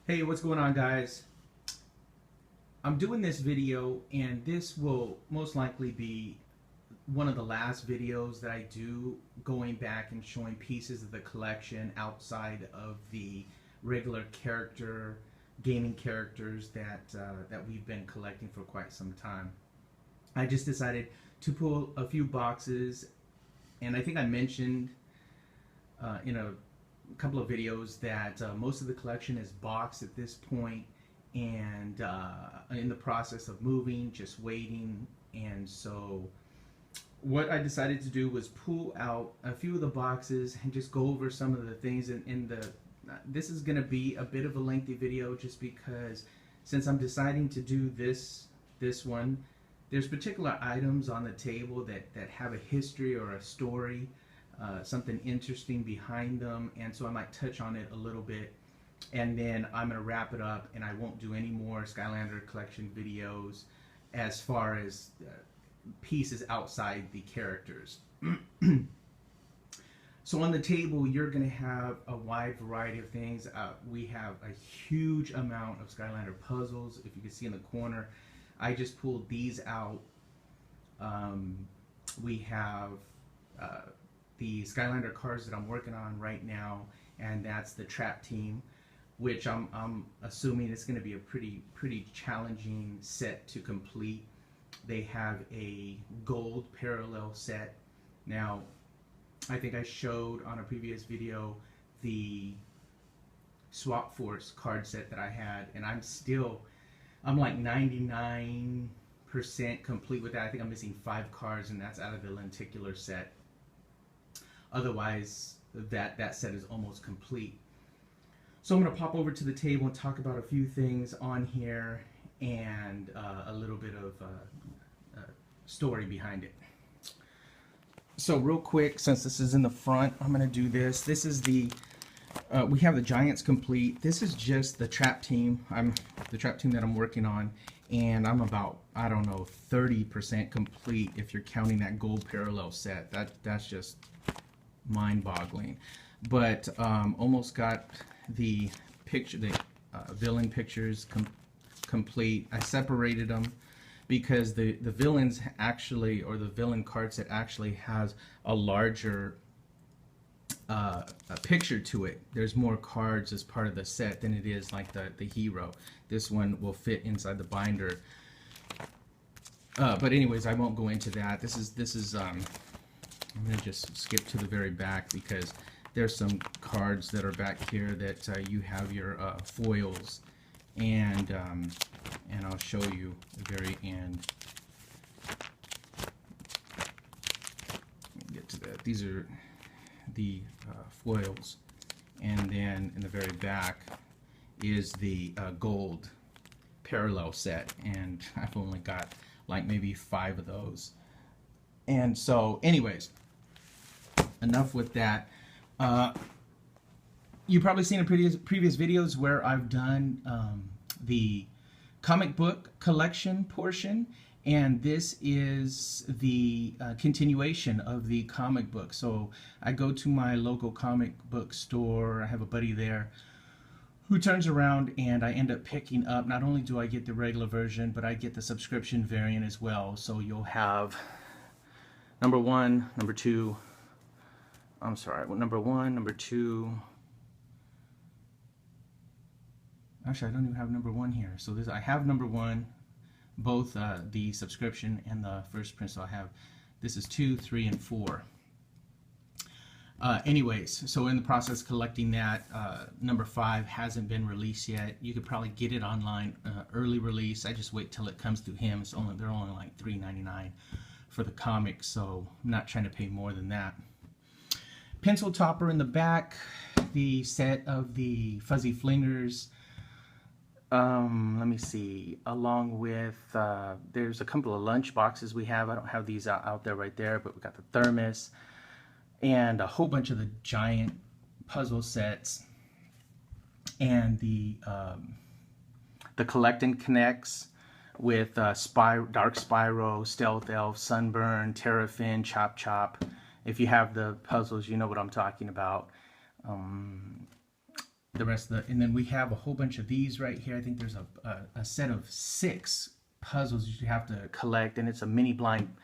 Hey, what's going on, guys? I'm doing this video, and this will most likely be one of the last videos that I do going back and showing pieces of the collection outside of the regular gaming characters that we've been collecting for quite some time. I just decided to pull a few boxes, and I think I mentioned in a couple of videos that most of the collection is boxed at this point, and in the process of moving, just waiting. And so what I decided to do was pull out a few of the boxes and just go over some of the things in the this is going to be a bit of a lengthy video, just because since I'm deciding to do this one, there's particular items on the table that have a history or a story, something interesting behind them, and so I might touch on it a little bit, and then I'm going to wrap it up, and I won't do any more Skylander collection videos as far as pieces outside the characters. So on the table, you're going to have a wide variety of things. We have a huge amount of Skylander puzzles. If you can see in the corner, I just pulled these out. We have the Skylander cards that I'm working on right now, and that's the Trap Team, which I'm assuming is going to be a pretty challenging set to complete. They have a gold parallel set. Now, I think I showed on a previous video the Swap Force card set that I had, and I'm like 99% complete with that. I think I'm missing 5 cards, and that's out of the lenticular set. Otherwise, that set is almost complete. So I'm going to pop over to the table and talk about a few things on here, and a little bit of story behind it. So real quick, since this is in the front, I'm going to do this. This is the we have the Giants complete. This is just the Trap Team. The Trap Team that I'm working on, and I'm about, I don't know, 30% complete if you're counting that gold parallel set. That's just mind-boggling. But almost got the villain pictures complete. I separated them because the villains actually, or the villain card set actually has a larger a picture to it. There's more cards as part of the set than it is like the hero. This one will fit inside the binder. But anyways, I won't go into that. This is I'm gonna just skip to the very back, because there's some cards that are back here that you have your foils, and I'll show you at the very end. Get to that. These are the foils, and then in the very back is the gold parallel set, and I've only got like maybe 5 of those. And so anyways, enough with that. You've probably seen in previous videos where I've done the comic book collection portion, and this is the continuation of the comic book. So I go to my local comic book store. I have a buddy there who turns around, and I end up picking up, not only do I get the regular version, but I get the subscription variant as well. So you'll have number 1, number 2, I'm sorry, number 1, number 2. Actually, I don't even have number 1 here. So I have number 1, both the subscription and the first print. So I have, this is 2, 3, and 4. Anyways, so in the process collecting that, number 5 hasn't been released yet. You could probably get it online, early release. I just wait till it comes to him. They're only like $3.99 for the comic, so I'm not trying to pay more than that. Pencil topper in the back, the set of the Fuzzy Flingers. Let me see, along with, there's a couple of lunch boxes we have. I don't have these out there right there, but we got the thermos and a whole bunch of the giant puzzle sets, and the Collect and Connects with Dark Spyro, Stealth Elf, Sunburn, Terrafin, Chop Chop. If you have the puzzles, you know what I'm talking about. the rest of the, and then we have a whole bunch of these right here. I think there's a set of 6 puzzles you have to collect, and it's a mini blind.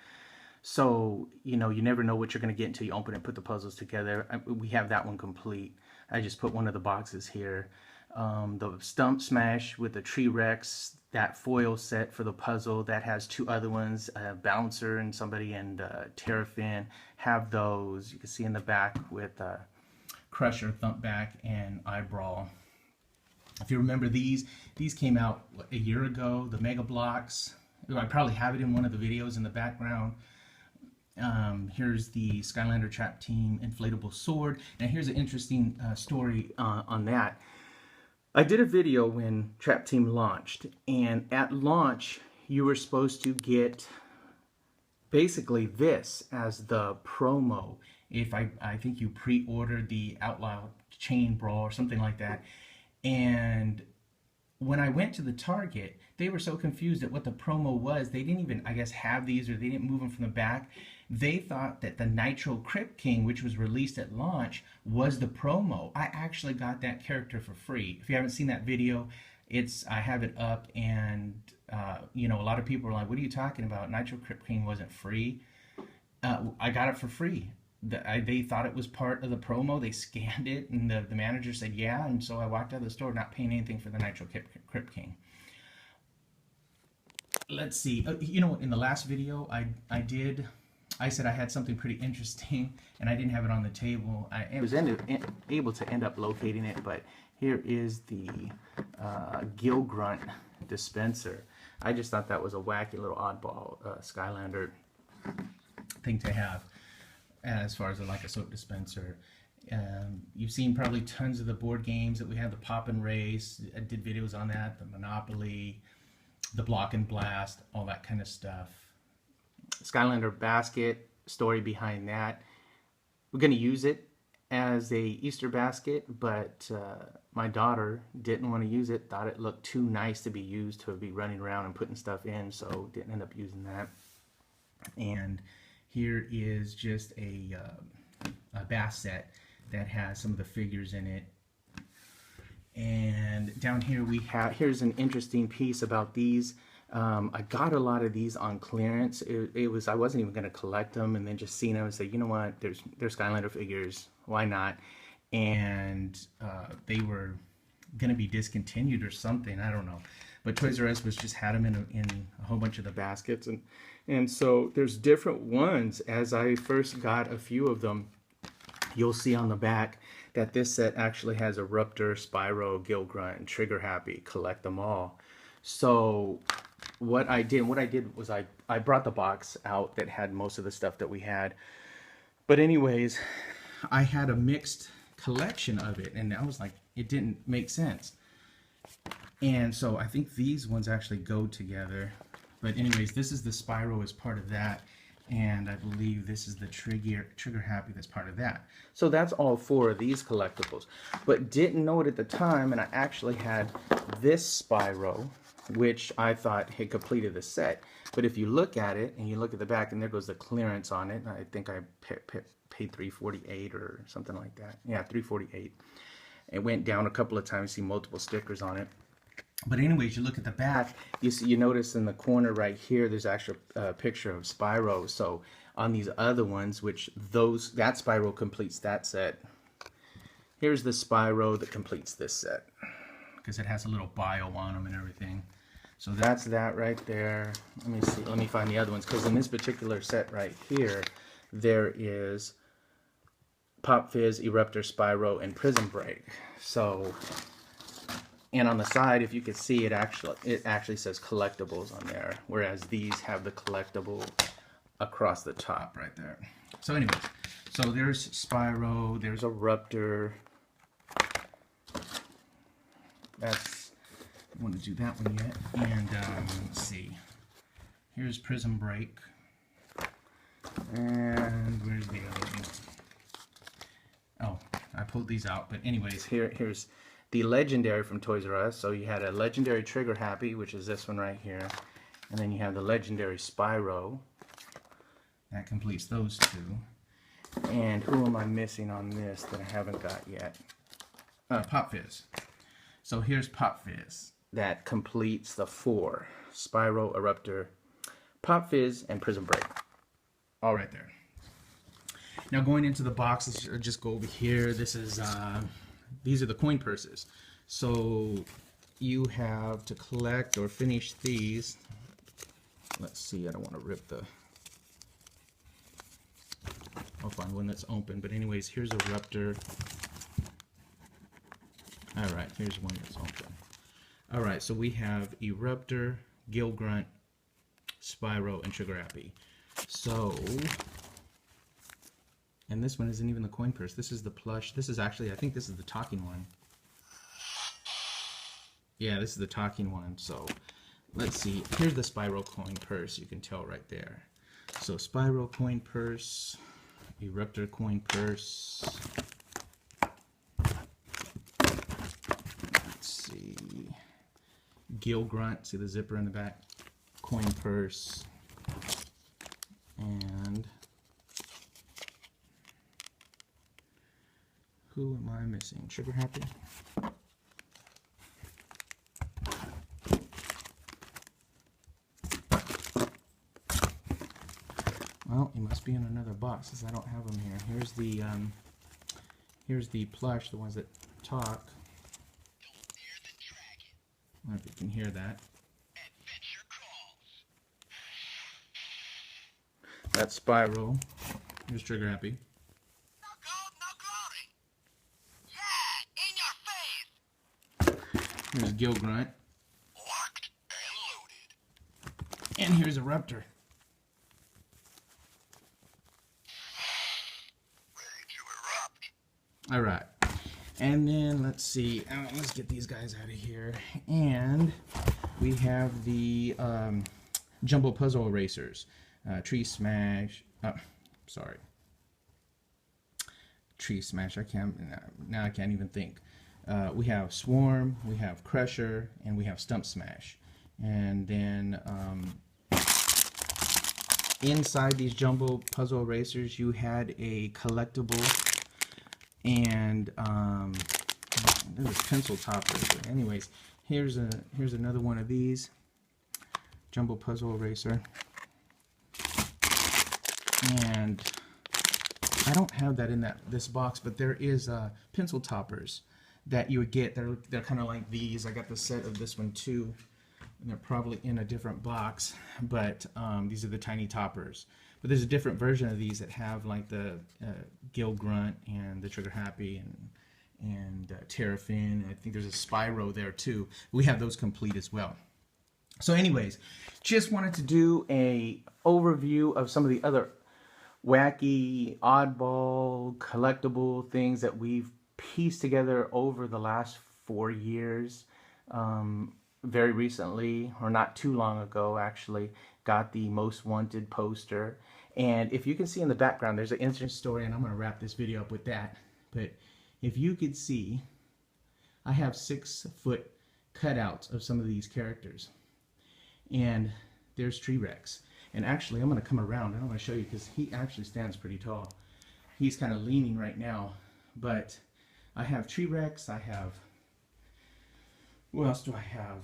So, you know, you never know what you're going to get until you open it and put the puzzles together. We have that one complete. I just put one of the boxes here. The Stump Smash with the Tree Rex, that foil set for the puzzle, that has 2 other ones, Bouncer and somebody, and Terrafin. Have those. You can see in the back with Crusher, Thumpback, and Eyebrawl. If you remember these came out a year ago, the Mega Blocks. I probably have it in one of the videos in the background. Here's the Skylander Trap Team inflatable sword. Now here's an interesting story on that. I did a video when Trap Team launched, and at launch you were supposed to get basically this as the promo. If I think you pre-ordered the Outlaw Chain Brawl or something like that. And when I went to the Target, they were so confused at what the promo was. They didn't even, I guess, have these, or they didn't move them from the back. They thought that the Nitro Crypt King, which was released at launch, was the promo. I actually got that character for free. If you haven't seen that video, I have it up, and you know, a lot of people are like, "What are you talking about? Nitro Crypt King wasn't free." I got it for free. They thought it was part of the promo. They scanned it, and the manager said, "Yeah," and so I walked out of the store not paying anything for the Nitro Crypt King. Let's see. You know, in the last video, I said I had something pretty interesting, and I didn't have it on the table. I was able to end up locating it, but here is the Gill Grunt dispenser. I just thought that was a wacky little oddball Skylander thing to have, as far as like a soap dispenser. You've seen probably tons of the board games that we have, the Pop and Race. I did videos on that, the Monopoly, the Block and Blast, all that kind of stuff. Skylander basket, story behind that. We're going to use it as a Easter basket, but my daughter didn't want to use it, thought it looked too nice to be used, to be running around and putting stuff in, so didn't end up using that. And here is just a bass set that has some of the figures in it. And down here here's an interesting piece about these. I got a lot of these on clearance. I wasn't even going to collect them, and then just seeing them and say, you know what, they're Skylander figures, why not? And they were going to be discontinued or something, I don't know. But Toys R Us just had them in a whole bunch of the baskets, and so there's different ones. As I first got a few of them, you'll see on the back that this set actually has a Ruptor, Spyro, Gill Grunt, and Trigger Happy. Collect them all. So what I did was I brought the box out that had most of the stuff that we had. But anyways, I had a mixed collection of it, and I was like, it didn't make sense. And so I think these ones actually go together. But anyways, this is the Spyro as part of that, and I believe this is the Trigger Happy that's part of that. So that's all 4 of these collectibles. But didn't know it at the time, and I actually had this Spyro, which I thought had completed the set. But if you look at it, and you look at the back, and there goes the clearance on it. I think I paid $348 or something like that. Yeah, $348. It went down a couple of times. You see multiple stickers on it. But anyways, you look at the back, you notice in the corner right here, there's actually a picture of Spyro. So on these other ones, that Spyro completes that set. Here's the Spyro that completes this set, because it has a little bio on them and everything. So that's that right there. Let me see. Let me find the other ones, because in this particular set right here, there is Pop Fizz, Eruptor, Spyro, and Prism Break. So, and on the side, if you can see, it actually says collectibles on there, whereas these have the collectible across the top right there. So anyways, so there's Spyro, there's Eruptor. I don't want to do that one yet. And let's see. Here's Prism Break. And where's the other one? Oh, I pulled these out. But anyways, here's the Legendary from Toys R Us. So you had a Legendary Trigger Happy, which is this one right here. And then you have the Legendary Spyro. That completes those 2. And who am I missing on this that I haven't got yet? Pop Fizz. So here's Pop Fizz. That completes the 4. Spyro, Eruptor, Pop Fizz, and Prism Break. All right there. Now going into the box, let's just go over here. This is these are the coin purses. So you have to collect or finish these. Let's see, I don't want to rip the... I'll find one that's open. But anyways, here's Eruptor. Alright, here's one that's open. Alright, so we have Eruptor, Gill Grunt, Spyro, and Trigger Happy. So... And this one isn't even the coin purse. This is the plush. This is actually, I think this is the talking one. Yeah, this is the talking one. So let's see. Here's the Spyro coin purse. You can tell right there. So Spyro coin purse, Eruptor coin purse. Let's see. Gill Grunt. See the zipper in the back. Coin purse. And who am I missing? Trigger Happy? Well, he must be in another box since I don't have them here. Here's the plush, the ones that talk. I don't know if you can hear that. That's Spyro. Here's Trigger Happy. Here's Gill Grunt. Locked and loaded. And here's Eruptor. Ready to erupt. Alright. And then let's see. Let's get these guys out of here. And we have the Jumbo Puzzle Erasers. Tree Smash. Sorry. Tree Smash. Now I can't even think. We have Swarm, we have Crusher, and we have Stump Smash. And then inside these Jumbo Puzzle Erasers, you had a collectible, and there's a pencil topper. But anyways, here's another one of these Jumbo Puzzle Eraser, and I don't have that in this box, but there is pencil toppers that you would get. They're kind of like these. I got the set of this one too, and they're probably in a different box, but these are the tiny toppers. But there's a different version of these that have like the Gill Grunt and the Trigger Happy and Terrafin. I think there's a Spyro there too. We have those complete as well. So anyways, just wanted to do a overview of some of the other wacky, oddball, collectible things that we've pieced together over the last 4 years. Very recently, or not too long ago actually, got the Most Wanted poster. And if you can see in the background, there's an interesting story, and I'm going to wrap this video up with that. But if you could see, I have 6-foot cutouts of some of these characters. And there's T-Rex. And actually, I'm going to come around and I'm going to show you, because he actually stands pretty tall. He's kind of leaning right now. But I have T-Rex, I have, what else do I have?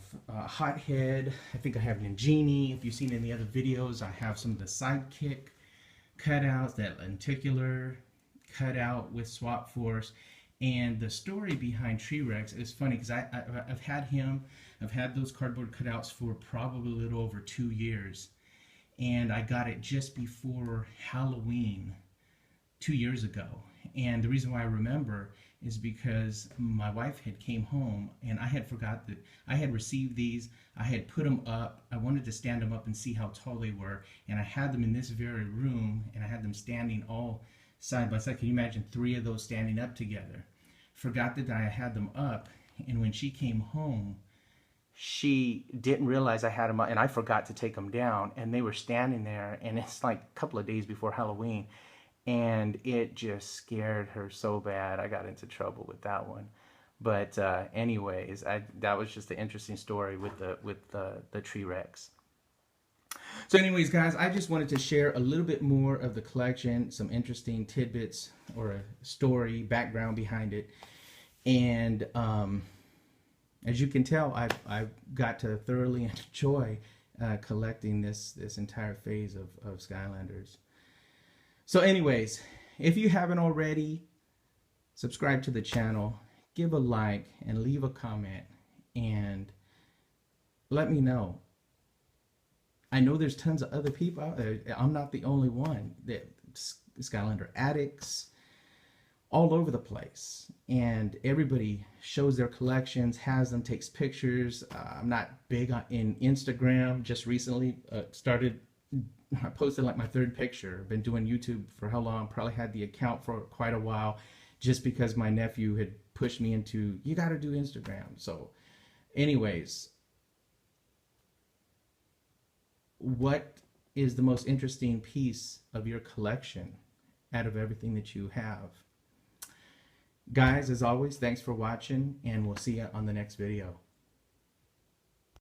Hothead, I think I have Ninjini. If you've seen any other videos, I have some of the Sidekick cutouts, that lenticular cutout with Swap Force. And the story behind T-Rex is funny, because I've had him, I've had those cardboard cutouts for probably a little over 2 years. And I got it just before Halloween 2 years ago. And the reason why I remember is because my wife had came home and I had forgot that I had received these. I had put them up. I wanted to stand them up and see how tall they were. And I had them in this very room, and I had them standing all side by side. Can you imagine 3 of those standing up together? Forgot that I had them up, and when she came home, she didn't realize I had them up, and I forgot to take them down, and they were standing there, and it's like a couple of days before Halloween. And it just scared her so bad. I got into trouble with that one. But anyways, that was just an interesting story with the T-Rex. So anyways, guys, I just wanted to share a little bit more of the collection, some interesting tidbits or a story, background behind it. And as you can tell, I've got to thoroughly enjoy collecting this entire phase of Skylanders. So anyways, if you haven't already, subscribe to the channel, give a like, and leave a comment, and let me know. I know there's tons of other people out there. I'm not the only one. Skylander addicts all over the place, and everybody shows their collections, has them, takes pictures. I'm not big in Instagram. Just recently I posted like my 3rd picture. I've been doing YouTube for how long? Probably had the account for quite a while, just because my nephew had pushed me into, you got to do Instagram. So anyways, what is the most interesting piece of your collection out of everything that you have? Guys, as always, thanks for watching, and we'll see you on the next video.